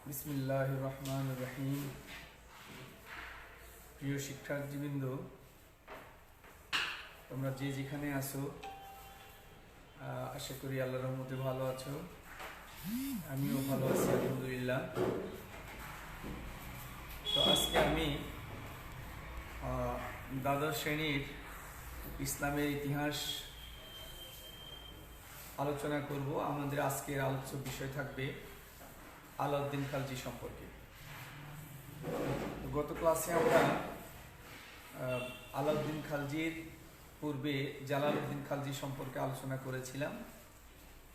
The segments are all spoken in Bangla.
বিসমিল্লাহির রহমানির রহিম। প্রিয় শিক্ষার্থীবৃন্দ, তোমরা যে যেখানে আছো আশা করি আল্লাহর রহমতে ভালো আছো। আমিও ভালো আছি আলহামদুলিল্লাহ। তো আজকে আমি দ্বাদশ শ্রেণীর ইসলামের ইতিহাস আলোচনা করব। আমাদের আজকের আলোচ্য বিষয় থাকবে আলাউদ্দিন খালজি সম্পর্কে। গত ক্লাসে আমরা আলাউদ্দিন খালজির পূর্বে জালালউদ্দিন খালজি সম্পর্কে আলোচনা করেছিলাম।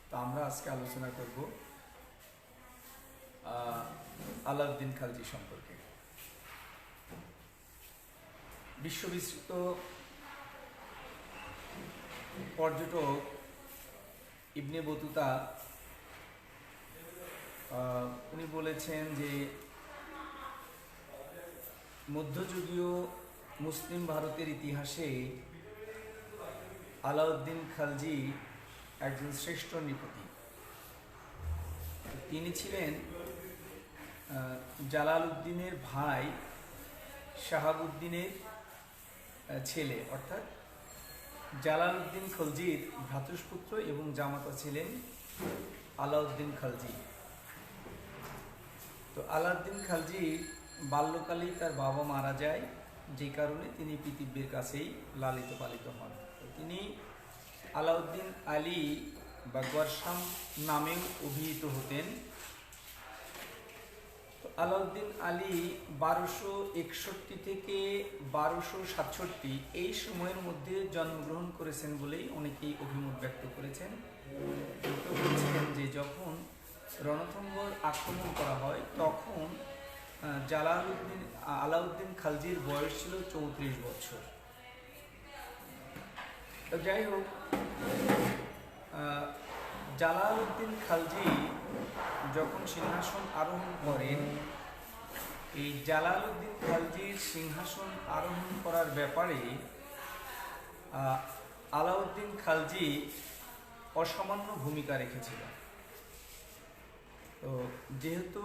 তো আমরা আজকে আলোচনা করব আলাউদ্দিন খালজি সম্পর্কে। বিশ্ববিশ্রুত পর্যটক ইবনে বতুতা উনি বলেছেন যে মধ্যযুগীয় মুসলিম ভারতের ইতিহাসে আলাউদ্দিন খালজি একজন শ্রেষ্ঠ নৃপতি। তিনি ছিলেন জালালউদ্দিনের ভাই শাহাবুদ্দিনের ছেলে, অর্থাৎ জালালউদ্দিন খলজির ভ্রাতুষ্পুত্র এবং জামাতা ছিলেন আলাউদ্দিন খালজি। তো আলাউদ্দিন খালজি বাল্যকালেই তার বাবা মারা যায়, যে কারণে তিনি পিতৃব্যের কাছেই লালিত পালিত হন। তিনি আলাউদ্দিন আলী বা গরসাম নামেও অভিহিত হতেন। আলাউদ্দিন আলী 1261 থেকে 1267 এই সময়ের মধ্যে জন্মগ্রহণ করেছেন বলেই অনেকেই অভিমত ব্যক্ত করেছেন। যে যখন রণথম্বর আক্রমণ করা হয় তখন আলাউদ্দিন খালজির বয়স ছিল 34 বছর। তো যাই হোক, জালালউদ্দিন খালজি যখন সিংহাসন আরোহণ করেন, এই জালালউদ্দিন খালজির সিংহাসন আরোহণ করার ব্যাপারে আলাউদ্দিন খালজি অসামান্য ভূমিকা রেখেছিল। তো যেহেতু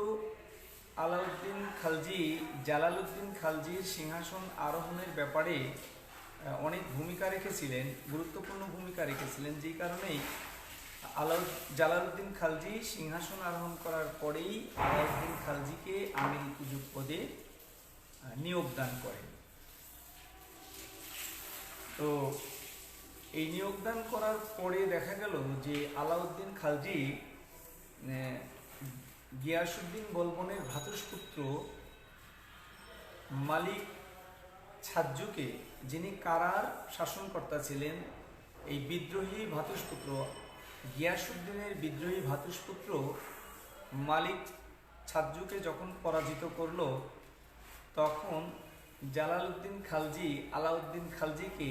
আলাউদ্দিন খালজি জালালউদ্দিন খালজির সিংহাসন আরোহণের ব্যাপারে অনেক ভূমিকা রেখেছিলেন, গুরুত্বপূর্ণ ভূমিকা রেখেছিলেন, যে কারণেই জালালউদ্দিন খালজি সিংহাসন আরোহণ করার পরেই আলাউদ্দিন খালজিকে আমির কুতুব পদে নিয়োগ দান করেন। তো এই নিয়োগদান করার পরে দেখা গেল যে আলাউদ্দিন খালজি গিয়াসউদ্দিন বলবনের ভ্রাতুষ্পুত্র মালিক ছাজ্জুকে, যিনি কারার শাসনকর্তা ছিলেন, এই বিদ্রোহী ভ্রাতুষ্পুত্র গিয়াসউদ্দিনের বিদ্রোহী ভ্রাতুষ্পুত্র মালিক ছাজ্জুকে যখন পরাজিত করল, তখন জালালউদ্দিন খালজি আলাউদ্দিন খালজিকে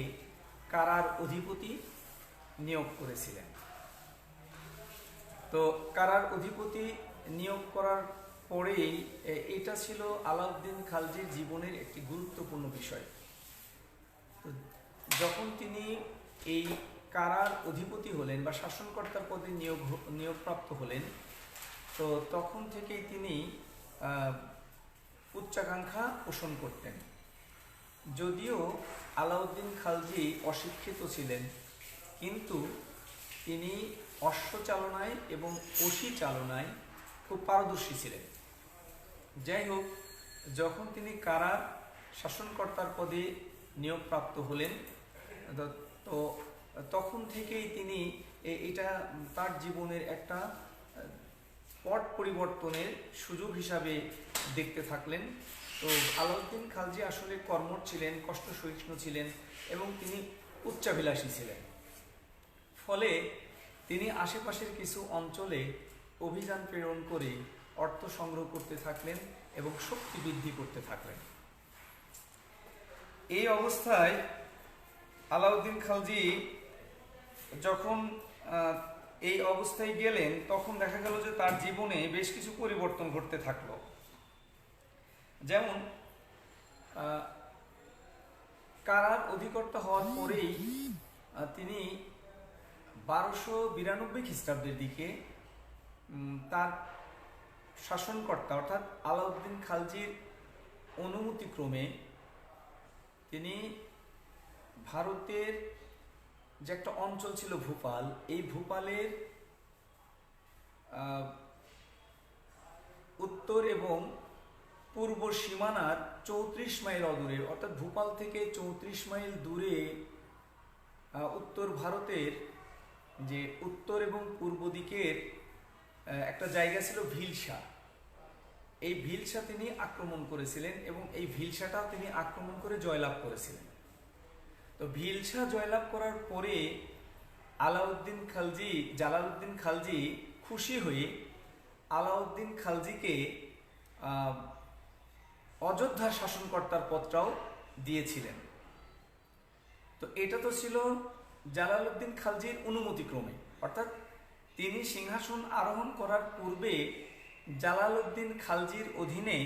কারার অধিপতি নিয়োগ করেছিলেন। তো কারার অধিপতি নিয়োগ করার পরেই এটা ছিল আলাউদ্দিন খালজির জীবনের একটি গুরুত্বপূর্ণ বিষয়। তো যখন তিনি এই কারার অধিপতি হলেন বা শাসনকর্তার পদে নিয়োগপ্রাপ্ত হলেন, তো তখন থেকেই তিনি উচ্চাকাঙ্ক্ষা পোষণ করতেন। যদিও আলাউদ্দিন খালজি অশিক্ষিত ছিলেন, কিন্তু তিনি অশ্বচালনায় এবং অসি চালনায় খুব পারদর্শী ছিলেন। যাই হোক, যখন তিনি কারার শাসনকর্তার পদে নিয়োগপ্রাপ্ত হলেন, তো তখন থেকেই তিনি এটা তার জীবনের একটা পট পরিবর্তনের সুযোগ হিসাবে দেখতে থাকলেন। তো আলাউদ্দিন খালজি আসলে কর্মঠ ছিলেন, কষ্ট সহিষ্ণু ছিলেন এবং তিনি উচ্চাভিলাষী ছিলেন। ফলে তিনি আশেপাশের কিছু অঞ্চলে অভিযান প্রেরণ করে অর্থ সংগ্রহ করতে থাকলেন এবং শক্তি বৃদ্ধি করতে থাকলেন। এই অবস্থায় আলাউদ্দিন খালজি যখন এই অবস্থায় গেলেন, তখন দেখা গেল যে তার জীবনে বেশ কিছু পরিবর্তন ঘটতে থাকলো। যেমন কারার অধিকর্তা হওয়ার পরেই তিনি 1292 খ্রিস্টাব্দের দিকে তার শাসনকর্তা অর্থাৎ আলাউদ্দিন খালজির অনুমতিক্রমে তিনি ভারতের যে একটা অঞ্চল ছিল ভূপাল, এই ভূপালের উত্তর এবং পূর্ব সীমানার 34 মাইল অদূরে, অর্থাৎ ভূপাল থেকে 34 মাইল দূরে উত্তর ভারতের যে উত্তর এবং পূর্ব দিকের একটা জায়গা ছিল ভিলসা। এই ভিলসা তিনি আক্রমণ করেছিলেন এবং এই ভিলসাটা তিনি আক্রমণ করে জয়লাভ করেছিলেন। তো ভিলসা জয়লাভ করার পরে জালালউদ্দিন খালজি খুশি হয়ে আলাউদ্দিন খালজিকে অযোধ্যার শাসনকর্তার পদটাও দিয়েছিলেন। তো এটা তো ছিল জালালউদ্দিন খালজির অনুমতিক্রমে, অর্থাৎ তিনি সিংহাসন আরোহণ করার পূর্বে জালালউদ্দিন খালজির অধীনে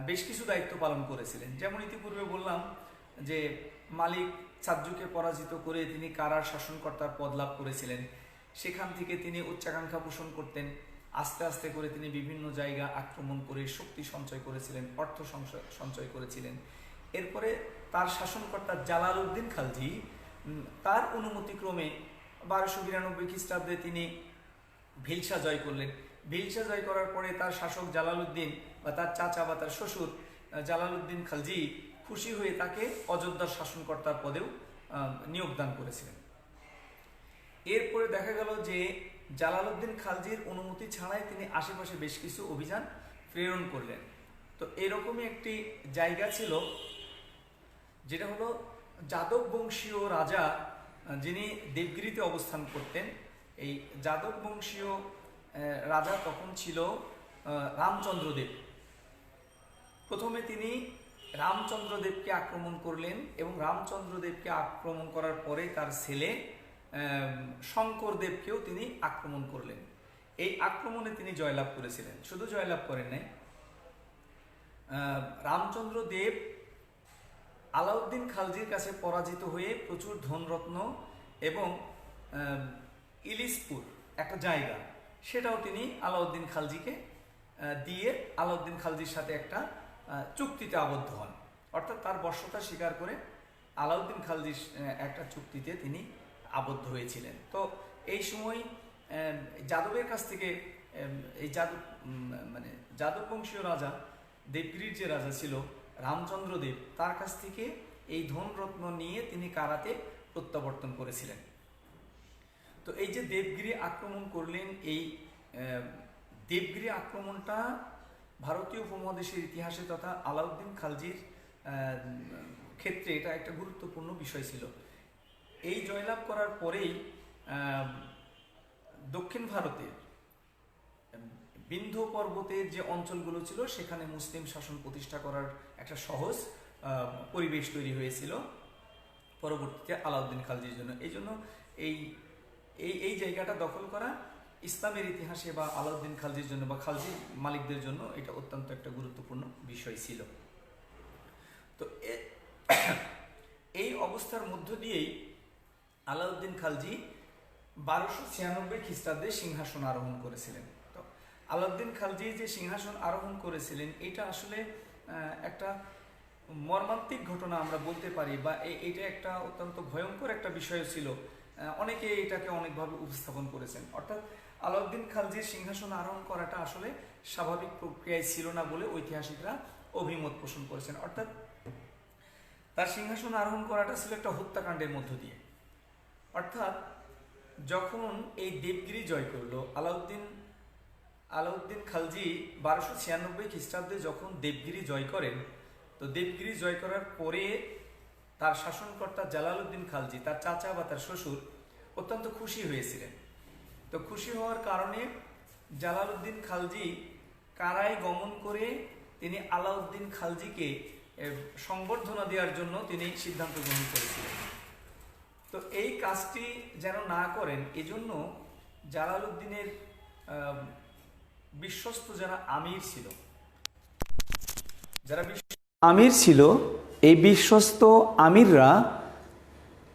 বেশ কিছু দায়িত্ব পালন করেছিলেন। যেমন ইতিপূর্বে বললাম যে মালিক সাজ্জুকে পরাজিত করে তিনি কারার শাসনকর্তার পদ লাভ করেছিলেন। সেখান থেকে তিনি উচ্চাকাঙ্ক্ষা পোষণ করতেন। আস্তে আস্তে করে তিনি বিভিন্ন জায়গা আক্রমণ করে শক্তি সঞ্চয় করেছিলেন, অর্থ সঞ্চয় করেছিলেন। এরপরে তার শাসনকর্তা জালালউদ্দিন খালজি তার অনুমতিক্রমে 1292 খ্রিস্টাব্দে তিনি ভিলসা জয় করলেন। ভিলসা জয় করার পরে তার শাসক জালালউদ্দিন বা তার চাচা বা তার শ্বশুর জালালউদ্দিন খালজি খুশি হয়ে তাকে অযোধ্যার শাসনকর্তার পদেও নিয়োগদান করেছিলেন। এরপরে দেখা গেল যে জালালউদ্দিন খালজির অনুমতি ছাড়াই তিনি আশেপাশে বেশ কিছু অভিযান প্রেরণ করলেন। তো এরকমই একটি জায়গা ছিল যেটা হলো যাদব বংশীয় রাজা যিনি দেবগিরিতে অবস্থান করতেন। এই যাদব বংশীয় রাজা তখন ছিল রামচন্দ্রদেব। প্রথমে তিনি রামচন্দ্রদেবকে আক্রমণ করলেন এবং রামচন্দ্রদেবকে আক্রমণ করার পরে তার ছেলে শঙ্করদেবকেও তিনি আক্রমণ করলেন। এই আক্রমণে তিনি জয়লাভ করেছিলেন। শুধু জয়লাভ করেন নাই, রামচন্দ্রদেব আলাউদ্দিন খালজির কাছে পরাজিত হয়ে প্রচুর ধনরত্ন এবং ইলিশপুর একটা জায়গা, সেটাও তিনি আলাউদ্দিন খালজিকে দিয়ে আলাউদ্দিন খালজির সাথে একটা চুক্তিতে আবদ্ধ হন। অর্থাৎ তার বশ্যতা স্বীকার করে আলাউদ্দিন খালজির একটা চুক্তিতে তিনি আবদ্ধ হয়েছিলেন। তো এই সময় যাদবের কাছ থেকে এই যাদব বংশীয় রাজা দেবগিরির যে রাজা ছিল রামচন্দ্রদেব, তার কাছ থেকে এই ধনরত্ন নিয়ে তিনি কারাতে প্রত্যাবর্তন করেছিলেন। তো এই যে দেবগিরি আক্রমণ করলেন, এই দেবগিরি আক্রমণটা ভারতীয় উপমহাদেশের ইতিহাসে তথা আলাউদ্দিন খালজির ক্ষেত্রে এটা একটা গুরুত্বপূর্ণ বিষয় ছিল। এই জয়লাভ করার পরেই দক্ষিণ ভারতের বিন্ধ্য পর্বতের যে অঞ্চলগুলো ছিল সেখানে মুসলিম শাসন প্রতিষ্ঠা করার একটা সহজ পরিবেশ তৈরি হয়েছিল পরবর্তীতে আলাউদ্দিন খালজির জন্য। এই জন্য এই জায়গাটা দখল করা ইসলামের ইতিহাসে বা আলাউদ্দিন খালজির জন্য বা খালজি মালিকদের জন্য এটা অত্যন্ত একটা গুরুত্বপূর্ণ বিষয় ছিল। তো এই অবস্থার মধ্য দিয়েই আলাউদ্দিন খালজি 1296 খ্রিস্টাব্দে সিংহাসন আরোহণ করেছিলেন। তো আলাউদ্দিন খালজি যে সিংহাসন আরোহণ করেছিলেন এটা আসলে একটা মর্মান্তিক ঘটনা আমরা বলতে পারি, বা এটা একটা অত্যন্ত ভয়ঙ্কর একটা বিষয় ছিল। অনেকে এটাকে অনেকভাবে উপস্থাপন করেছেন। অর্থাৎ আলাউদ্দিন খালজির সিংহাসন আরোহণ করাটা আসলে স্বাভাবিক প্রক্রিয়ায় ছিল না বলে ঐতিহাসিকরা অভিমত পোষণ করেছেন। অর্থাৎ তার সিংহাসন আরোহণ করাটা ছিল একটা হত্যাকাণ্ডের মধ্য দিয়ে। অর্থাৎ যখন এই দেবগিরি জয় করলো আলাউদ্দিন খালজি 1296 খ্রিস্টাব্দে যখন দেবগিরি জয় করেন, তো দেবগিরি জয় করার পরে তার শাসনকর্তা জালালউদ্দিন খালজি, তার চাচা বা তার শ্বশুর অত্যন্ত খুশি হয়েছিলেন। তো খুশি হওয়ার কারণে জালালউদ্দিন খালজি কারায় গমন করে তিনি আলাউদ্দিন খালজিকে সংবর্ধনা দেওয়ার জন্য তিনি সিদ্ধান্ত গ্রহণ করেছিলেন। তো এই কাজটি যেন না করেন এজন্য জালালউদ্দিনের বিশ্বস্ত যারা আমির ছিল এই বিশ্বস্ত আমিররা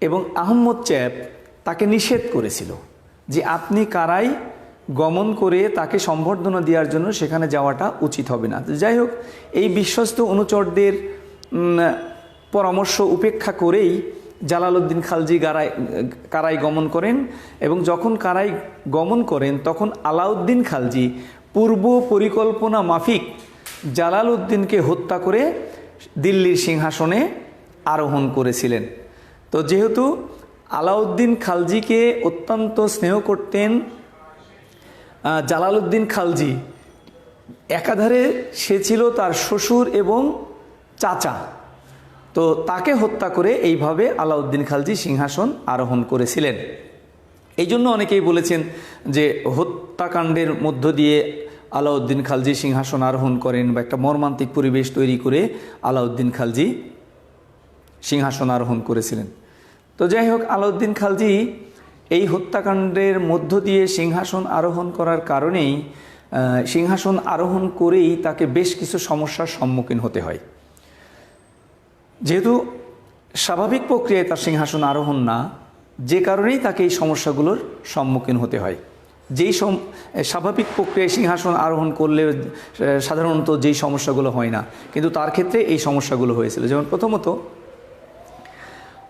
এবং আহম্মদ চ্যাপ তাকে নিষেধ করেছিল যে আপনি কারায় গমন করে তাকে সম্বর্ধনা দেওয়ার জন্য সেখানে যাওয়াটা উচিত হবে না। যাই হোক, এই বিশ্বস্ত অনুচরদের পরামর্শ উপেক্ষা করেই জালালউদ্দিন খালজি কারায় গমন করেন এবং যখন কারায় গমন করেন তখন আলাউদ্দিন খালজি পূর্ব পরিকল্পনা মাফিক জালালউদ্দিনকে হত্যা করে দিল্লির সিংহাসনে আরোহণ করেছিলেন। তো যেহেতু আলাউদ্দিন খালজিকে অত্যন্ত স্নেহ করতেন জালালউদ্দিন খালজি, একাধারে সে ছিল তার শ্বশুর এবং চাচা, তো তাকে হত্যা করে এইভাবে আলাউদ্দিন খালজি সিংহাসন আরোহণ করেছিলেন। এই জন্য অনেকেই বলেছেন যে হত্যাকাণ্ডের মধ্য দিয়ে আলাউদ্দিন খালজি সিংহাসন আরোহণ করেন বা একটা মর্মান্তিক পরিবেশ তৈরি করে আলাউদ্দিন খালজি সিংহাসন আরোহণ করেছিলেন। তো যাই হোক, আলাউদ্দিন খালজি এই হত্যাকাণ্ডের মধ্য দিয়ে সিংহাসন আরোহণ করার কারণেই সিংহাসন আরোহণ করেই তাকে বেশ কিছু সমস্যার সম্মুখীন হতে হয়। যেহেতু স্বাভাবিক প্রক্রিয়ায় তার সিংহাসন আরোহণ না, যে কারণেই তাকে এই সমস্যাগুলোর সম্মুখীন হতে হয়। স্বাভাবিক প্রক্রিয়ায় সিংহাসন আরোহণ করলে সাধারণত যেই সমস্যাগুলো হয় না, কিন্তু তার ক্ষেত্রে এই সমস্যাগুলো হয়েছিল। যেমন প্রথমত,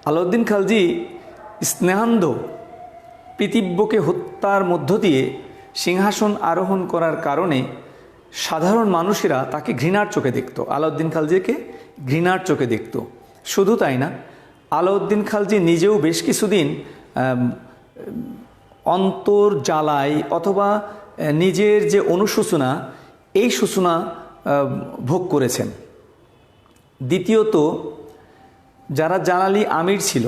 আলাউদ্দিন খালজি স্নেহান্ধ পিতৃব্যকে হত্যার মধ্য দিয়ে সিংহাসন আরোহণ করার কারণে সাধারণ মানুষেরা তাকে ঘৃণার চোখে দেখত, আলাউদ্দিন খালজিকে ঘৃণার চোখে দেখত। শুধু তাই না, আলাউদ্দিন খালজি নিজেও বেশ কিছুদিন অন্তর জ্বালায় অথবা নিজের যে অনুশোচনা, এই সূচনা ভোগ করেছেন। দ্বিতীয়ত, যারা জালালি আমির ছিল,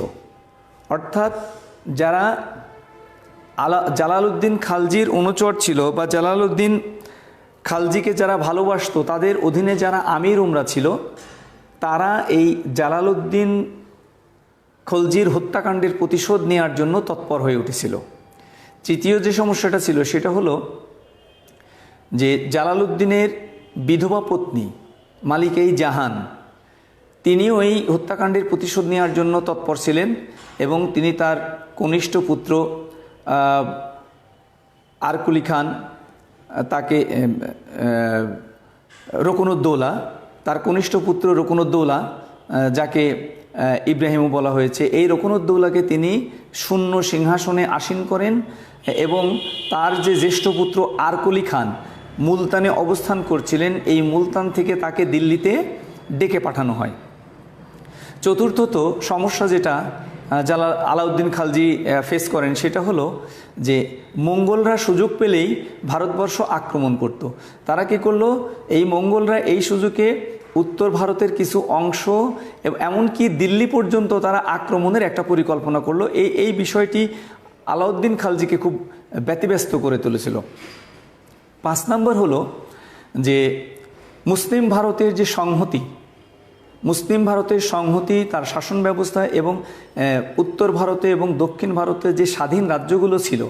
অর্থাৎ যারা জালালউদ্দিন খালজির অনুচর ছিল বা জালালউদ্দিন খালজিকে যারা ভালোবাসতো, তাদের অধীনে যারা আমির উমরা ছিল, তারা এই জালালউদ্দিন খলজির হত্যাকাণ্ডের প্রতিশোধ নেওয়ার জন্য তৎপর হয়ে উঠেছিল। তৃতীয় যে সমস্যাটা ছিল সেটা হলো যে জালালউদ্দিনের বিধবা পত্নী মালিকা-ই জাহান, তিনিও এই হত্যাকাণ্ডের প্রতিশোধ নেওয়ার জন্য তৎপর ছিলেন এবং তিনি তার কনিষ্ঠ পুত্র আরকুলি খান, তাকে রকুনুদ্দৌলা, তার কনিষ্ঠ পুত্র রকুনুদ্দৌলা, যাকে ইব্রাহিমও বলা হয়েছে, এই রকুনুদ্দৌলাকে তিনি শূন্য সিংহাসনে আসীন করেন এবং তার যে জ্যেষ্ঠ পুত্র আরকুলি খান মুলতানে অবস্থান করছিলেন, এই মুলতান থেকে তাকে দিল্লিতে ডেকে পাঠানো হয়। চতুর্থত সমস্যা যেটা আলাউদ্দিন খালজি ফেস করেন সেটা হলো যে মঙ্গলরা সুযোগ পেলেই ভারতবর্ষ আক্রমণ করত। তারা কী করলো, এই মঙ্গলরা এই সুযোগে উত্তর ভারতের কিছু অংশ এবং এমনকি দিল্লি পর্যন্ত তারা আক্রমণের একটা পরিকল্পনা করলো। এই বিষয়টি আলাউদ্দিন খালজিকে খুব ব্যতিব্যস্ত করে তুলেছিল। 5 নম্বর হলো যে মুসলিম ভারতের যে সংহতি, মুসলিম ভারতের সংহতি, তার শাসন ব্যবস্থা এবং উত্তর ভারতে এবং দক্ষিণ ভারতে যে স্বাধীন রাজ্যগুলো ছিল,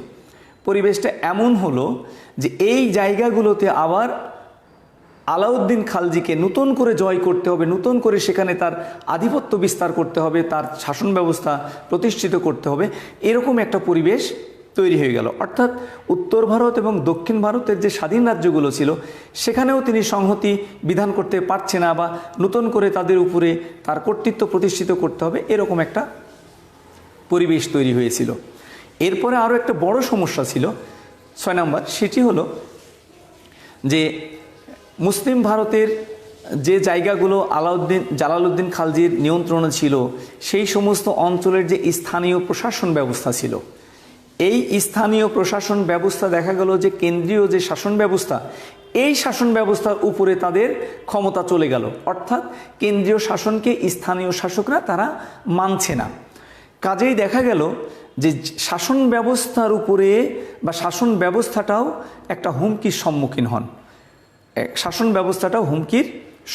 পরিবেশটা এমন হলো যে এই জায়গাগুলোতে আবার আলাউদ্দিন খালজিকে নতুন করে জয় করতে হবে, নতুন করে সেখানে তার আধিপত্য বিস্তার করতে হবে, তার শাসন ব্যবস্থা প্রতিষ্ঠিত করতে হবে, এরকম একটা পরিবেশ তৈরি হয়ে গেল। অর্থাৎ উত্তর ভারত এবং দক্ষিণ ভারতের যে স্বাধীন রাজ্যগুলো ছিল সেখানেও তিনি সংহতি বিধান করতে পারছে না বা নতুন করে তাদের উপরে তার কর্তৃত্ব প্রতিষ্ঠিত করতে হবে, এরকম একটা পরিবেশ তৈরি হয়েছিল। এরপরে আরও একটা বড় সমস্যা ছিল 6 নম্বর, সেটি হলো যে মুসলিম ভারতের যে জায়গাগুলো জালালউদ্দিন খালজির নিয়ন্ত্রণে ছিল, সেই সমস্ত অঞ্চলের যে স্থানীয় প্রশাসন ব্যবস্থা ছিল, এই স্থানীয় প্রশাসন ব্যবস্থা দেখা গেল যে কেন্দ্রীয় যে শাসন ব্যবস্থা, এই শাসন ব্যবস্থার উপরে তাদের ক্ষমতা চলে গেল। অর্থাৎ কেন্দ্রীয় শাসনকে স্থানীয় শাসকরা তারা মানছে না। কাজেই দেখা গেল যে শাসন ব্যবস্থার উপরে বা শাসন ব্যবস্থাটাও একটা হুমকির সম্মুখীন হন, শাসন ব্যবস্থাটাও হুমকির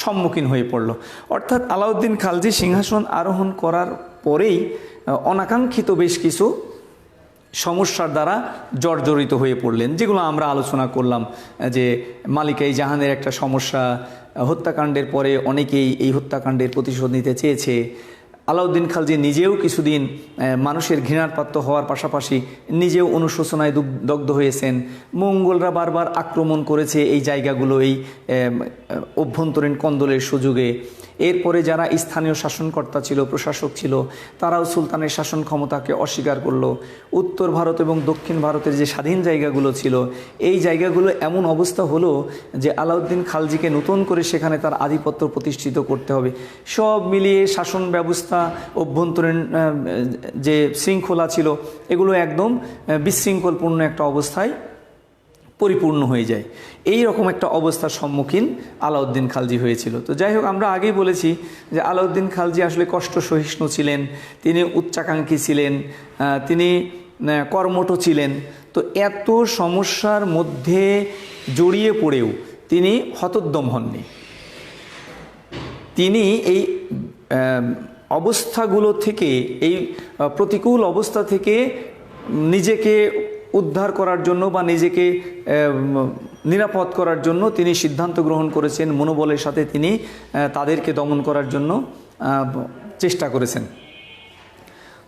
সম্মুখীন হয়ে পড়ল। অর্থাৎ আলাউদ্দিন খালজি সিংহাসন আরোহণ করার পরেই অনাকাঙ্ক্ষিত বেশ কিছু সমস্যার দ্বারা জর্জরিত হয়ে পড়লেন, যেগুলো আমরা আলোচনা করলাম। যে মালিকা-ই জাহানের একটা সমস্যা, হত্যাকাণ্ডের পরে অনেকেই এই হত্যাকাণ্ডের প্রতিশোধ নিতে চেয়েছে, আলাউদ্দিন খালজি নিজেও কিছুদিন মানুষের ঘৃণার পাত্র হওয়ার পাশাপাশি নিজেও অনুশোচনায় দগ্ধ হয়েছেন। মঙ্গলরা বারবার আক্রমণ করেছে এই জায়গাগুলো এই অভ্যন্তরীণ কন্দলের সুযোগে। এরপরে যারা স্থানীয় শাসনকর্তা ছিল, প্রশাসক ছিল, তারাও সুলতানের শাসন ক্ষমতাকে অস্বীকার করলো। উত্তর ভারত এবং দক্ষিণ ভারতের যে স্বাধীন জায়গাগুলো ছিল, এই জায়গাগুলো এমন অবস্থা হলো যে আলাউদ্দিন খালজিকে নতুন করে সেখানে তার আধিপত্য প্রতিষ্ঠিত করতে হবে। সব মিলিয়ে শাসন ব্যবস্থা, অভ্যন্তরীণ যে শৃঙ্খলা ছিল, এগুলো একদম বিশৃঙ্খলপূর্ণ একটা অবস্থায় পরিপূর্ণ হয়ে যায়। এই রকম একটা অবস্থার সম্মুখীন আলাউদ্দিন খালজি হয়েছিল। তো যাই হোক, আমরা আগেই বলেছি যে আলাউদ্দিন খালজি আসলে কষ্ট সহিষ্ণু ছিলেন, তিনি উচ্চাকাঙ্ক্ষী ছিলেন, তিনি কর্মঠ ছিলেন। তো এত সমস্যার মধ্যে জড়িয়ে পড়েও তিনি হতোদ্যম হননি। তিনি এই অবস্থাগুলো থেকে, এই প্রতিকূল অবস্থা থেকে নিজেকে উদ্ধার করার জন্য বা নিজেকে নিরাপদ করার জন্য তিনি সিদ্ধান্ত গ্রহণ করেছেন। মনোবলের সাথে তিনি তাদেরকে দমন করার জন্য চেষ্টা করেছেন।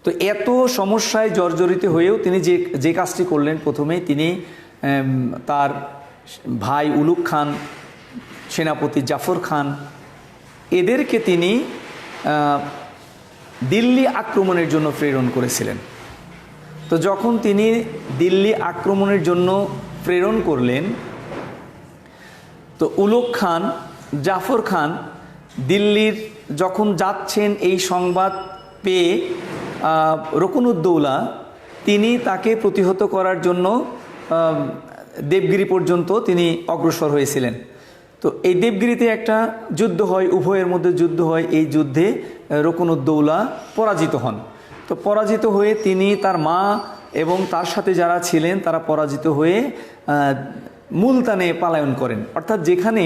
তো এত সমস্যায় জর্জরিত হয়েও তিনি যে কাজটি করলেন, প্রথমেই তিনি তার ভাই উলুগ খান, সেনাপতি জাফর খান, এদেরকে তিনি দিল্লি আক্রমণের জন্য প্রেরণ করেছিলেন। তো যখন তিনি দিল্লি আক্রমণের জন্য প্রেরণ করলেন, তো উলুগ খান, জাফর খান দিল্লির যখন যাচ্ছেন, এই সংবাদ পেয়ে রকুনুদ্দৌলা তিনি তাকে প্রতিহত করার জন্য দেবগিরি পর্যন্ত তিনি অগ্রসর হয়েছিলেন। তো এই দেবগিরিতে একটা যুদ্ধ হয়, উভয়ের মধ্যে যুদ্ধ হয়। এই যুদ্ধে রকুনুদ্দৌলা পরাজিত হন। তো পরাজিত হয়ে তিনি, তার মা এবং তার সাথে যারা ছিলেন তারা পরাজিত হয়ে মুলতানে পলায়ন করেন। অর্থাৎ যেখানে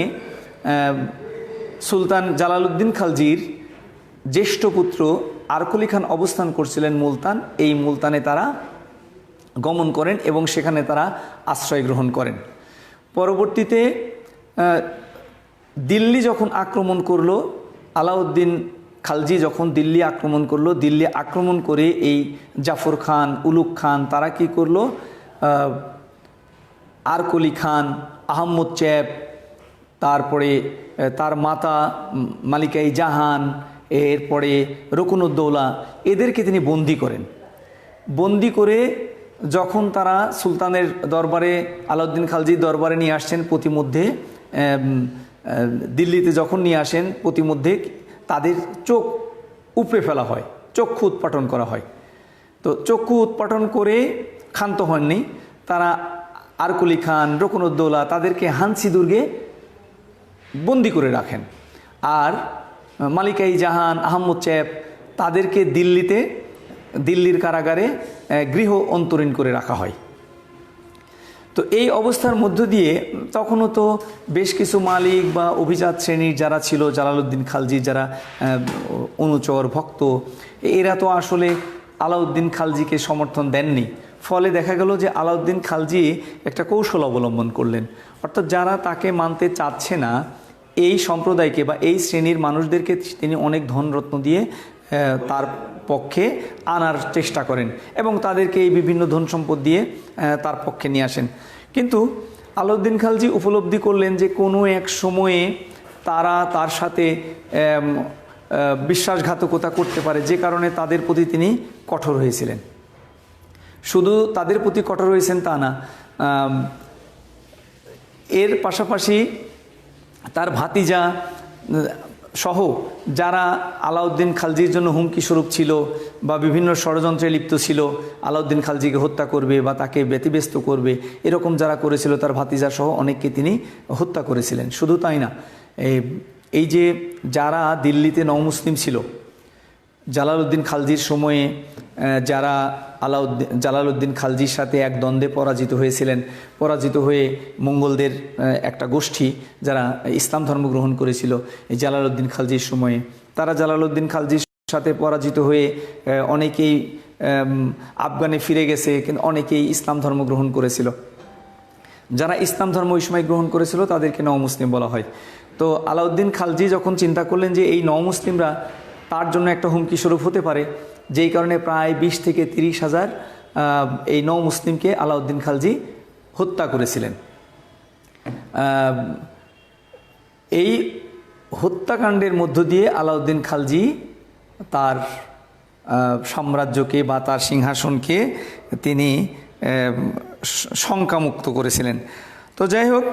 সুলতান জালালউদ্দিন খালজির জ্যেষ্ঠ পুত্র আরকলি খান অবস্থান করছিলেন মুলতান, এই মুলতানে তারা গমন করেন এবং সেখানে তারা আশ্রয় গ্রহণ করেন। পরবর্তীতে দিল্লি যখন আক্রমণ করলো, আলাউদ্দিন খালজি যখন দিল্লি আক্রমণ করলো, দিল্লি আক্রমণ করে এই জাফর খান, উলুগ খান তারা কি করলো, আরকলি খান, আহম্মদ চ্যাপ, তারপরে তার মাতা মালিকাই জাহান, এরপরে রকুনুদ্দৌলা, এদেরকে তিনি বন্দি করেন। বন্দি করে যখন তারা সুলতানের দরবারে, আলাউদ্দিন খালজির দরবারে নিয়ে আসছেন, প্রতিমধ্যে দিল্লিতে যখন নিয়ে আসেন, প্রতিমধ্যে তাদের চোখ উপড়ে ফেলা হয়, চক্ষু উৎপাটন করা হয়। তো চক্ষু উৎপাটন করে ক্ষান্ত হননি তারা। আরকলি খান, রকুনুদ্দৌলা তাদেরকে হানসি দুর্গে বন্দি করে রাখেন। আর মালিকাই জাহান, আহম্মদ চ্যাপ তাদেরকে দিল্লির কারাগারে গৃহ অন্তরীণ করে রাখা হয়। তো এই অবস্থার মধ্য দিয়ে তখনও তো বেশ কিছু মালিক বা অভিজাত শ্রেণীর যারা ছিল, জালালউদ্দিন খালজির যারা অনুচর ভক্ত, এরা তো আসলে আলাউদ্দিন খালজিকে সমর্থন দেননি। ফলে দেখা গেল যে আলাউদ্দিন খালজি একটা কৌশল অবলম্বন করলেন। অর্থাৎ যারা তাকে মানতে চাচ্ছে না, এই সম্প্রদায়কে বা এই শ্রেণীর মানুষদেরকে তিনি অনেক ধনরত্ন দিয়ে তার পক্ষে আনার চেষ্টা করেন এবং তাদেরকে এই বিভিন্ন ধন সম্পদ দিয়ে তার পক্ষে নিয়ে আসেন। কিন্তু আলাউদ্দিন খালজি উপলব্ধি করলেন যে কোনো এক সময়ে তারা তার সাথে বিশ্বাসঘাতকতা করতে পারে, যে কারণে তাদের প্রতি তিনি কঠোর হয়েছিলেন। শুধু তাদের প্রতি কঠোর হয়েছেন তা না, এর পাশাপাশি তার ভাতিজা সহ যারা আলাউদ্দিন খালজির জন্য হুমকি স্বরূপ ছিল বা বিভিন্ন ষড়যন্ত্রে লিপ্ত ছিল, আলাউদ্দিন খালজিকে হত্যা করবে বা তাকে ব্যতিব্যস্ত করবে, এরকম যারা করেছিল, তার ভাতিজা সহ অনেককে তিনি হত্যা করেছিলেন। শুধু তাই না, এই যে যারা দিল্লিতে নওমুসলিম ছিল, জালালউদ্দিন খালজির সময়ে যারা জালালউদ্দিন খালজির সাথে এক দ্বন্দ্বে পরাজিত হয়েছিলেন, পরাজিত হয়ে মঙ্গলদের একটা গোষ্ঠী যারা ইসলাম ধর্ম গ্রহণ করেছিল এই জালালউদ্দিন খালজির সময়ে, তারা জালালউদ্দিন খালজির সাথে পরাজিত হয়ে অনেকেই আফগানে ফিরে গেছে, কিন্তু অনেকেই ইসলাম ধর্ম গ্রহণ করেছিল। যারা ইসলাম ধর্ম ওই সময় গ্রহণ করেছিল তাদেরকে নওমুসলিম বলা হয়। তো আলাউদ্দিন খালজি যখন চিন্তা করলেন যে এই নওমুসলিমরা তার জন্য একটা হুমকি স্বরূপ হতে পারে, যেই কারণে প্রায় 20 থেকে 30 হাজার এই নও মুসলিমকে আলাউদ্দিন খালজি হত্যা করেছিলেন। এই হত্যাকাণ্ডের মধ্য দিয়ে আলাউদ্দিন খালজি তার সাম্রাজ্যকে বা তার সিংহাসনকে তিনি শঙ্কামুক্ত করেছিলেন। তো যাই হোক,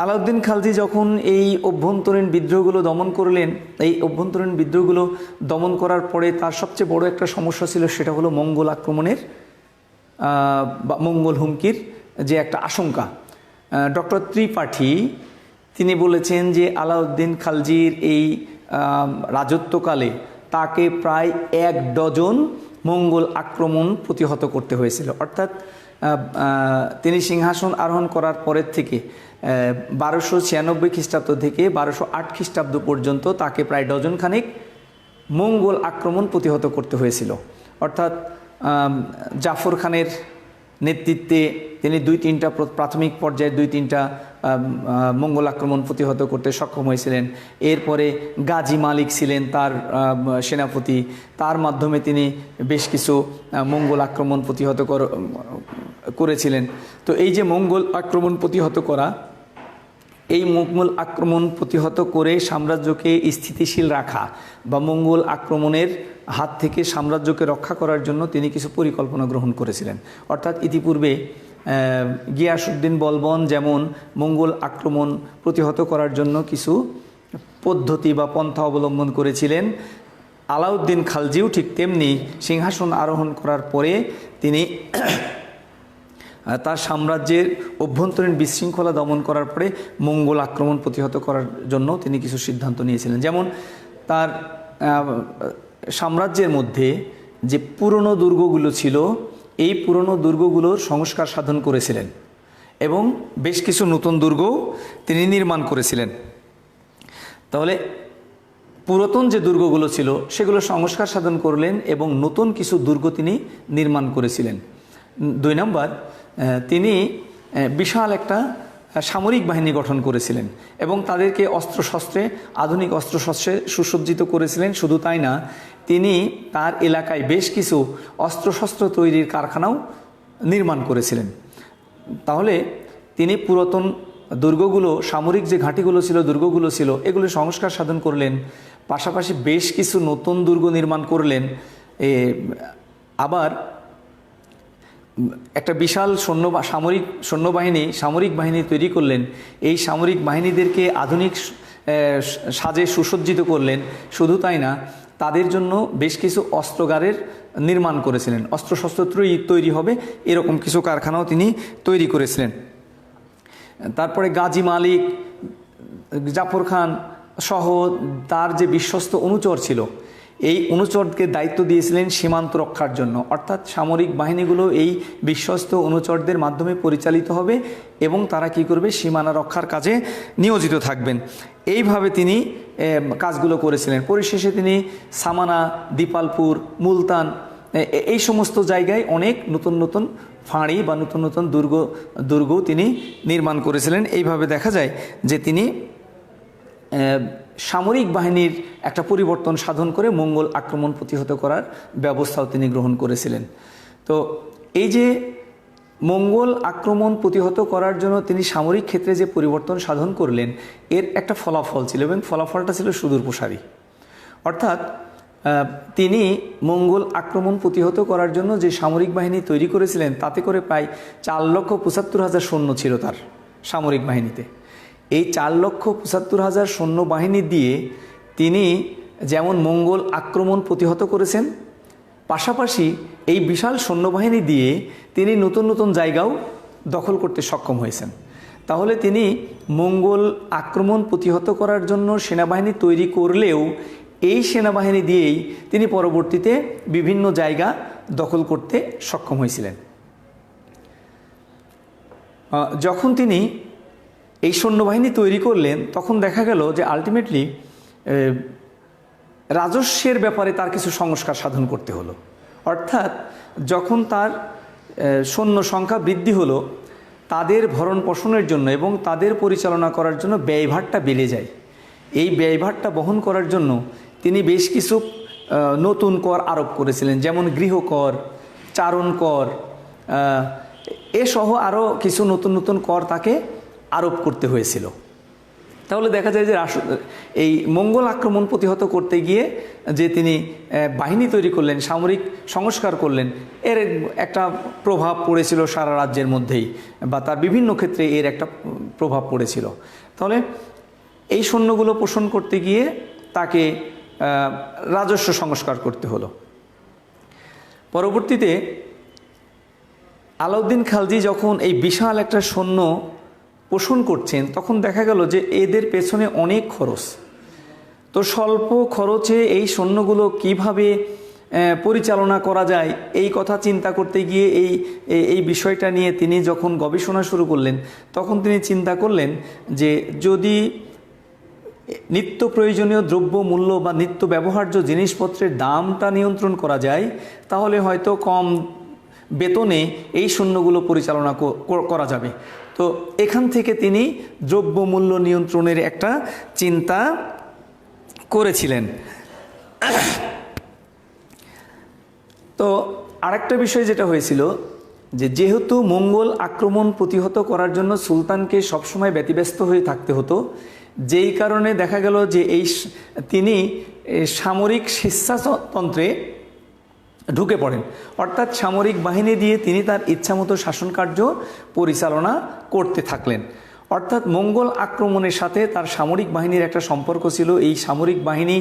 আলাউদ্দিন খালজি যখন এই অভ্যন্তরীণ বিদ্রোহগুলো দমন করলেন, এই অভ্যন্তরীণ বিদ্রোহগুলো দমন করার পরে তার সবচেয়ে বড় একটা সমস্যা ছিল, সেটা হলো মঙ্গল আক্রমণের বা মঙ্গল হুমকির যে একটা আশঙ্কা। ডক্টর ত্রিপাঠী তিনি বলেছেন যে আলাউদ্দিন খালজির এই রাজত্বকালে তাকে প্রায় 1 ডজন মঙ্গল আক্রমণ প্রতিহত করতে হয়েছিল। অর্থাৎ তিনি সিংহাসন আরোহণ করার পরের থেকে 1296 খ্রিস্টাব্দ থেকে 1208 খ্রিস্টাব্দ পর্যন্ত তাকে প্রায় ডজনখানেক মঙ্গল আক্রমণ প্রতিহত করতে হয়েছিল। অর্থাৎ জাফর খানের নেতৃত্বে তিনি 2-3টা প্রাথমিক পর্যায়ে 2-3টা মঙ্গল আক্রমণ প্রতিহত করতে সক্ষম হয়েছিলেন। এরপরে গাজী মালিক ছিলেন তার সেনাপতি, তার মাধ্যমে তিনি বেশ কিছু মঙ্গল আক্রমণ প্রতিহত করেছিলেন। তো এই যে মঙ্গল আক্রমণ প্রতিহত করা, এই মঙ্গল আক্রমণ প্রতিহত করে সাম্রাজ্যকে স্থিতিশীল রাখা বা মঙ্গল আক্রমণের হাত থেকে সাম্রাজ্যকে রক্ষা করার জন্য তিনি কিছু পরিকল্পনা গ্রহণ করেছিলেন। অর্থাৎ ইতিপূর্বে গিয়াসউদ্দিন বলবন যেমন মঙ্গল আক্রমণ প্রতিহত করার জন্য কিছু পদ্ধতি বা পন্থা অবলম্বন করেছিলেন, আলাউদ্দিন খালজিও ঠিক তেমনি সিংহাসন আরোহণ করার পরে তিনি তার সাম্রাজ্যের অভ্যন্তরীণ বিশৃঙ্খলা দমন করার পরে মঙ্গল আক্রমণ প্রতিহত করার জন্য তিনি কিছু সিদ্ধান্ত নিয়েছিলেন। যেমন তার সাম্রাজ্যের মধ্যে যে পুরনো দুর্গগুলো ছিল, এই পুরনো দুর্গগুলোর সংস্কার সাধন করেছিলেন এবং বেশ কিছু নতুন দুর্গ তিনি নির্মাণ করেছিলেন। তাহলে পুরাতন যে দুর্গগুলো ছিল সেগুলো সংস্কার সাধন করলেন এবং নতুন কিছু দুর্গ তিনি নির্মাণ করেছিলেন। 2 নম্বর, তিনি বিশাল একটা সামরিক বাহিনী গঠন করেছিলেন এবং তাদেরকে অস্ত্রশস্ত্রে আধুনিক অস্ত্রশস্ত্রে সুসজ্জিত করেছিলেন। শুধু তাই না, তিনি তার এলাকায় বেশ কিছু অস্ত্রশস্ত্র তৈরির কারখানাও নির্মাণ করেছিলেন। তাহলে তিনি পুরাতন দুর্গগুলো, সামরিক যে ঘাঁটিগুলো ছিল, দুর্গগুলো ছিল, এগুলো সংস্কার সাধন করলেন, পাশাপাশি বেশ কিছু নতুন দুর্গ নির্মাণ করলেন। আবার একটা বিশাল সামরিক বাহিনী তৈরি করলেন। এই সামরিক বাহিনীদেরকে আধুনিক সাজে সুসজ্জিত করলেন। শুধু তাই না, তাদের জন্য বেশ কিছু অস্ত্রাগারের নির্মাণ করেছিলেন। অস্ত্রশস্ত্র তৈরি হবে এরকম কিছু কারখানাও তিনি তৈরি করেছিলেন। তারপরে গাজী মালিক, জাফর খান সহ তার যে বিশ্বস্ত অনুচর ছিল, এই অনুচরকে দায়িত্ব দিয়েছিলেন সীমান্ত রক্ষার জন্য। অর্থাৎ সামরিক বাহিনীগুলো এই বিশ্বস্ত অনুচরদের মাধ্যমে পরিচালিত হবে এবং তারা কি করবে, সীমানা রক্ষার কাজে নিয়োজিত থাকবেন। এইভাবে তিনি কাজগুলো করেছিলেন। পরিশেষে তিনি সামানা, দীপালপুর, মুলতান এই সমস্ত জায়গায় অনেক নতুন নতুন ফাঁড়ি বা নতুন নতুন দুর্গ তিনি নির্মাণ করেছিলেন। এইভাবে দেখা যায় যে তিনি সামরিক বাহিনীর একটা পরিবর্তন সাধন করে মঙ্গল আক্রমণ প্রতিহত করার ব্যবস্থাও তিনি গ্রহণ করেছিলেন। তো এই যে মঙ্গল আক্রমণ প্রতিহত করার জন্য তিনি সামরিক ক্ষেত্রে যে পরিবর্তন সাধন করলেন, এর একটা ফলাফল ছিল এবং ফলাফলটা ছিল সুদূর প্রসারী। অর্থাৎ তিনি মঙ্গল আক্রমণ প্রতিহত করার জন্য যে সামরিক বাহিনী তৈরি করেছিলেন, তাতে করে প্রায় 4,75,000 সৈন্য ছিল তার সামরিক বাহিনীতে। এই 4,75,000 সৈন্যবাহিনী দিয়ে তিনি যেমন মঙ্গল আক্রমণ প্রতিহত করেছেন, পাশাপাশি এই বিশাল সৈন্যবাহিনী দিয়ে তিনি নতুন নতুন জায়গাও দখল করতে সক্ষম হয়েছেন। তাহলে তিনি মঙ্গল আক্রমণ প্রতিহত করার জন্য সেনাবাহিনী তৈরি করলেও এই সেনাবাহিনী দিয়েই তিনি পরবর্তীতে বিভিন্ন জায়গা দখল করতে সক্ষম হয়েছিলেন। যখন তিনি এই সৈন্যবাহিনী তৈরি করলেন, তখন দেখা গেল যে আলটিমেটলি রাজস্বের ব্যাপারে তার কিছু সংস্কার সাধন করতে হলো। অর্থাৎ যখন তার সৈন্য সংখ্যা বৃদ্ধি হলো, তাদের ভরণ পোষণের জন্য এবং তাদের পরিচালনা করার জন্য ব্যয়ভারটা বেড়ে যায়। এই ব্যয়ভারটা বহন করার জন্য তিনি বেশ কিছু নতুন কর আরোপ করেছিলেন, যেমন গৃহকর, চারণ কর, এসহ আরও কিছু নতুন নতুন কর তাকে আরোপ করতে হয়েছিল। তাহলে দেখা যায় যে এই মঙ্গল আক্রমণ প্রতিহত করতে গিয়ে যে তিনি বাহিনী তৈরি করলেন, সামরিক সংস্কার করলেন, এর একটা প্রভাব পড়েছিল সারা রাজ্যের মধ্যেই, বা তার বিভিন্ন ক্ষেত্রে এর একটা প্রভাব পড়েছিল। তাহলে এই সৈন্যগুলো পোষণ করতে গিয়ে তাকে রাজস্ব সংস্কার করতে হলো। পরবর্তীতে আলাউদ্দিন খালজি যখন এই বিশাল একটা সৈন্য পোষণ করছেন, তখন দেখা গেল যে এদের পেছনে অনেক খরচ। তো স্বল্প খরচে এই সৈন্যগুলো কিভাবে পরিচালনা করা যায়, এই কথা চিন্তা করতে গিয়ে এই বিষয়টা নিয়ে তিনি যখন গবেষণা শুরু করলেন, তখন তিনি চিন্তা করলেন যে যদি নিত্য প্রয়োজনীয় দ্রব্য মূল্য বা নিত্য ব্যবহার্য জিনিসপত্রের দামটা নিয়ন্ত্রণ করা যায়, তাহলে হয়তো কম বেতনে এই সৈন্যগুলো পরিচালনা করা যাবে। তো এখান থেকে তিনি দ্রব্যমূল্য নিয়ন্ত্রণের একটা চিন্তা করেছিলেন। তো আরেকটা বিষয় যেটা হয়েছিল, যেহেতু মঙ্গল আক্রমণ প্রতিহত করার জন্য সুলতানকে সবসময় ব্যতিব্যস্ত হয়ে থাকতে হতো, যেই কারণে দেখা গেল যে তিনি সামরিক স্বেচ্ছাতন্ত্রে ঢুকে পড়েন, অর্থাৎ সামরিক বাহিনী দিয়ে তিনি তার ইচ্ছামতো শাসন কার্য পরিচালনা করতে থাকলেন। অর্থাৎ মঙ্গল আক্রমণের সাথে তার সামরিক বাহিনীর একটা সম্পর্ক ছিল। এই সামরিক বাহিনী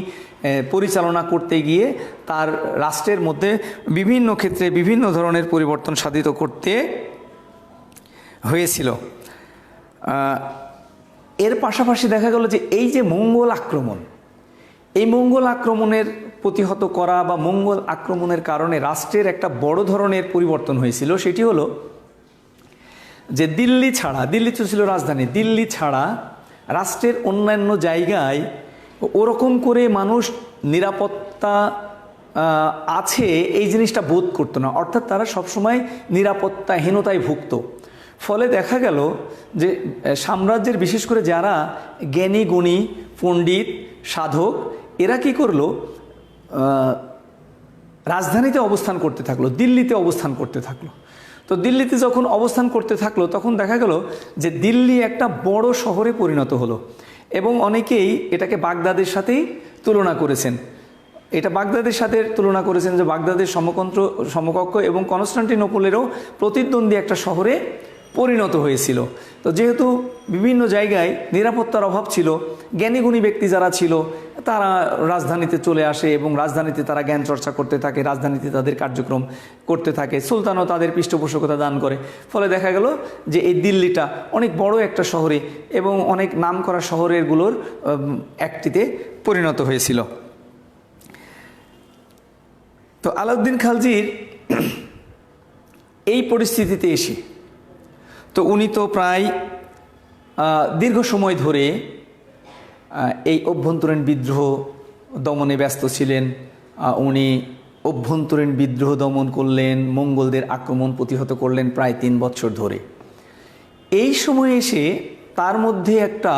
পরিচালনা করতে গিয়ে তার রাষ্ট্রের মধ্যে বিভিন্ন ক্ষেত্রে বিভিন্ন ধরনের পরিবর্তন সাধিত করতে হয়েছিল। এর পাশাপাশি দেখা গেল যে এই যে মঙ্গল আক্রমণ, এই মঙ্গল আক্রমণের প্রতিহত করা বা মঙ্গল আক্রমণের কারণে রাষ্ট্রের একটা বড় ধরনের পরিবর্তন হয়েছিল। সেটি হলো যে দিল্লি ছাড়া, দিল্লি তো ছিল রাজধানী, দিল্লি ছাড়া রাষ্ট্রের অন্যান্য জায়গায় ওরকম করে মানুষ নিরাপত্তা আছে এই জিনিসটা বোধ করতো না, অর্থাৎ তারা সবসময় নিরাপত্তাহীনতায় ভুগত। ফলে দেখা গেল যে সাম্রাজ্যের বিশেষ করে যারা জ্ঞানী গুণী পণ্ডিত সাধক, এরা কি করলো, রাজধানীতে অবস্থান করতে থাকলো, দিল্লিতে অবস্থান করতে থাকলো। তো দিল্লিতে যখন অবস্থান করতে থাকলো, তখন দেখা গেল যে দিল্লি একটা বড় শহরে পরিণত হলো, এবং অনেকেই এটাকে বাগদাদের সাথেই তুলনা করেছেন। এটা বাগদাদের সাথে তুলনা করেছেন যে বাগদাদের সমকক্ষ এবং কনস্টান্টিনোপলেরও প্রতিদ্বন্দ্বী একটা শহরে পরিণত হয়েছিল। তো যেহেতু বিভিন্ন জায়গায় নিরাপত্তার অভাব ছিল, জ্ঞানীগুণী ব্যক্তি যারা ছিল তারা রাজধানীতে চলে আসে এবং রাজধানীতে তারা জ্ঞান চর্চা করতে থাকে, রাজধানীতে তাদের কার্যক্রম করতে থাকে, সুলতানও তাদের পৃষ্ঠপোষকতা দান করে। ফলে দেখা গেল যে এই দিল্লিটা অনেক বড় একটা শহরে এবং অনেক নামকরা শহরেরগুলোর একটিতে পরিণত হয়েছিল। তো আলাউদ্দিন খালজির এই পরিস্থিতিতে এসে তো উনি তো প্রায় দীর্ঘ সময় ধরে এই অভ্যন্তরীণ বিদ্রোহ দমনে ব্যস্ত ছিলেন। উনি অভ্যন্তরীণ বিদ্রোহ দমন করলেন, মঙ্গলদের আক্রমণ প্রতিহত করলেন প্রায় 3 বছর ধরে। এই সময় এসে তার মধ্যে একটা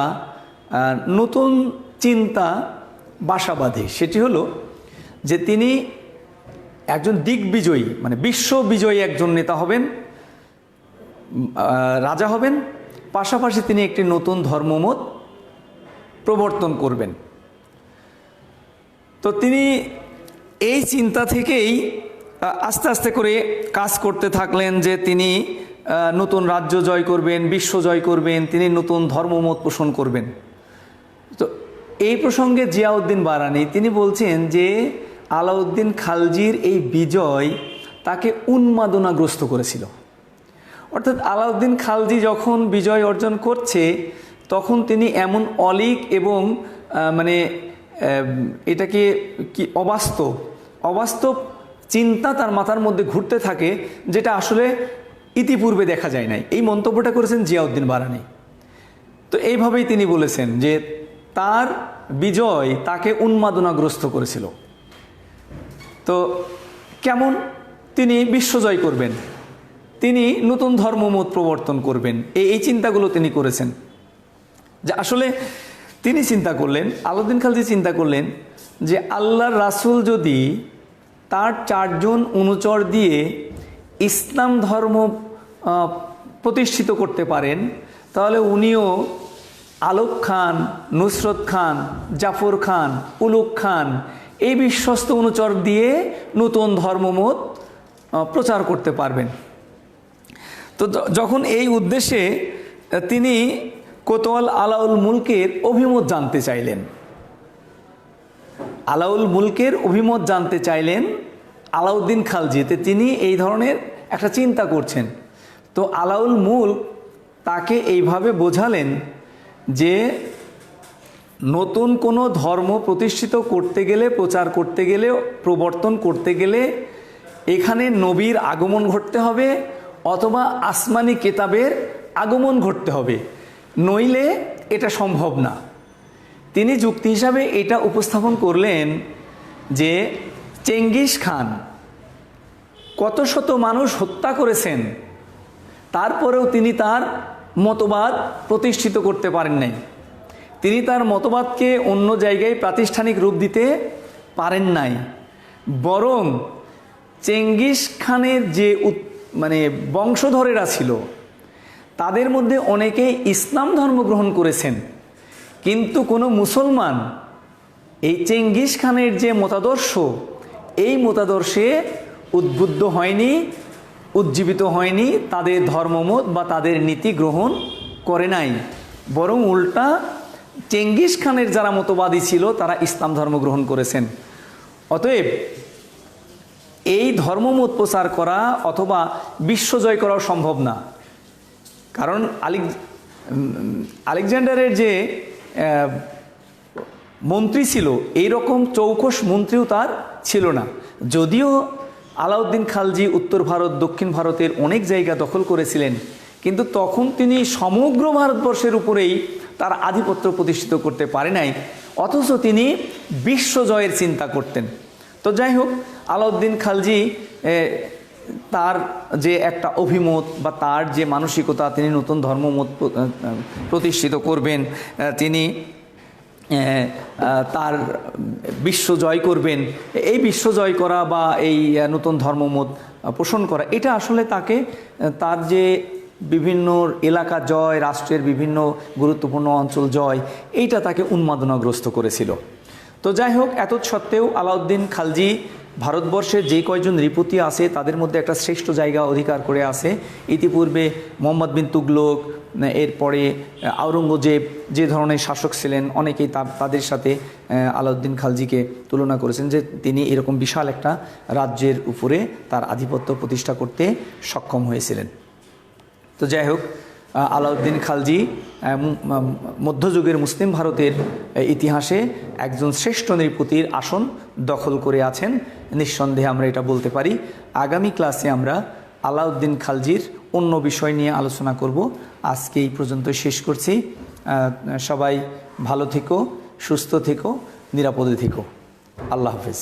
নতুন চিন্তা বাসা বাঁধে। সেটি হলো যে তিনি একজন দিগ্বিজয়ী, মানে বিশ্ববিজয়ী একজন নেতা হবেন, রাজা হবেন, পাশাপাশি তিনি একটি নতুন ধর্মমত প্রবর্তন করবেন। তো তিনি এই চিন্তা থেকেই আস্তে আস্তে করে কাজ করতে থাকলেন যে তিনি নতুন রাজ্য জয় করবেন, বিশ্ব জয় করবেন, তিনি নতুন ধর্মমত পোষণ করবেন। তো এই প্রসঙ্গে জিয়াউদ্দিন বারানি তিনি বলছেন যে আলাউদ্দিন খালজির এই বিজয় তাকে উন্মাদনাগ্রস্ত করেছিল। অর্থাৎ আলাউদ্দিন খালজি যখন বিজয় অর্জন করছে, তখন তিনি এমন অলীক এবং মানে এটাকে কি অবাস্তব চিন্তা তার মাথার মধ্যে ঘুরতে থাকে, যেটা আসলে ইতিপূর্বে দেখা যায় নাই। এই মন্তব্যটা করেছেন জিয়াউদ্দিন বারানি। তো এইভাবেই তিনি বলেছেন যে তার বিজয় তাকে উন্মাদনাগ্রস্ত করেছিল। তো কেমন, তিনি বিশ্বজয় করবেন, তিনি নতুন ধর্মমত প্রবর্তন করবেন, এই চিন্তাগুলো তিনি করেছেন। যে আসলে তিনি চিন্তা করলেন, আলাউদ্দিন খালজি চিন্তা করলেন যে আল্লাহর রাসূল যদি তার 4 জন অনুচর দিয়ে ইসলাম ধর্ম প্রতিষ্ঠিত করতে পারেন, তাহলে উনিও আলোক খান, নুসরত খান, জাফর খান, উলুগ খান এই বিশ্বস্ত অনুচর দিয়ে নতুন ধর্মমত প্রচার করতে পারবেন। তো যখন এই উদ্দেশ্যে তিনি কোতোয়াল আলাউল মুলকের অভিমত জানতে চাইলেন, আলাউল মুলকের অভিমত জানতে চাইলেন আলাউদ্দিন খালজিতে, তিনি এই ধরনের একটা চিন্তা করছেন। তো আলাউল মুলক তাকে এইভাবে বোঝালেন যে নতুন কোনো ধর্ম প্রতিষ্ঠিত করতে গেলে, প্রচার করতে গেলে, প্রবর্তন করতে গেলে এখানে নবীর আগমন ঘটতে হবে অথবা আসমানি কিতাবের আগমন ঘটতে হবে, নইলে এটা সম্ভব না। তিনি যুক্তি হিসাবে এটা উপস্থাপন করলেন যে চেঙ্গিস খান কত শত মানুষ হত্যা করেছেন, তারপরেও তিনি তার মতবাদ প্রতিষ্ঠিত করতে পারেন নাই। তিনি তার মতবাদকে অন্য জায়গায় প্রাতিষ্ঠানিক রূপ দিতে পারেন নাই, বরং চেঙ্গিস খানের যে বংশধরেরা ছিল তাদের মধ্যে অনেকেই ইসলাম ধর্ম গ্রহণ করেছেন, কিন্তু কোনো মুসলমান এই চেঙ্গিস খানের যে মতাদর্শ, এই মতাদর্শে উদ্বুদ্ধ হয়নি, উজ্জীবিত হয়নি, তাদের ধর্মমত বা তাদের নীতি গ্রহণ করে নাই, বরং উল্টা চেঙ্গিস খানের যারা মতবাদী ছিল তারা ইসলাম ধর্ম গ্রহণ করেছেন। অতএব এই ধর্মমত প্রচার করা অথবা বিশ্বজয় করাও সম্ভব না, কারণ আলেকজান্ডারের যে মন্ত্রী ছিল এই রকম চৌকস মন্ত্রীও তার ছিল না। যদিও আলাউদ্দিন খালজি উত্তর ভারত, দক্ষিণ ভারতের অনেক জায়গা দখল করেছিলেন, কিন্তু তখন তিনি সমগ্র ভারতবর্ষের উপরেই তার আধিপত্য প্রতিষ্ঠিত করতে পারে নাই, অথচ তিনি বিশ্বজয়ের চিন্তা করতেন। তো যাই হোক, আলাউদ্দিন খালজি তার যে একটা অভিমত বা তার যে মানসিকতা, তিনি নতুন ধর্মমত প্রতিষ্ঠিত করবেন, তিনি তার বিশ্ব জয় করবেন, এই বিশ্ব জয় করা বা এই নতুন ধর্মমত পোষণ করা, এটা আসলে তাকে তার যে বিভিন্ন এলাকা জয়, রাষ্ট্রের বিভিন্ন গুরুত্বপূর্ণ অঞ্চল জয়, এইটা তাকে উন্মাদনাগ্রস্ত করেছিল। তো যাই হোক, এত সত্ত্বেও আলাউদ্দিন খালজি ভারতবর্ষের যে কয়জন নৃপতি আছে তাদের মধ্যে একটা শ্রেষ্ঠ জায়গা অধিকার করে আছে। ইতিপূর্বে মোহাম্মদ বিন তুগলক, এরপরে আওরঙ্গজেব যে ধরনের শাসক ছিলেন, অনেকেই তাদের সাথে আলাউদ্দিন খালজিকে তুলনা করেছেন যে তিনি এরকম বিশাল একটা রাজ্যের উপরে তার আধিপত্য প্রতিষ্ঠা করতে সক্ষম হয়েছিলেন। তো যাই হোক, আলাউদ্দিন খালজি মধ্যযুগের মুসলিম ভারতের ইতিহাসে একজন শ্রেষ্ঠ নৃপতির আসন দখল করে আছেন, নিঃসন্দেহে আমরা এটা বলতে পারি। আগামী ক্লাসে আমরা আলাউদ্দিন খালজির অন্য বিষয় নিয়ে আলোচনা করব। আজকে এই পর্যন্ত শেষ করছি। সবাই ভালো থেকো, সুস্থ থেকো, নিরাপদে থেকো। আল্লাহ হাফেজ।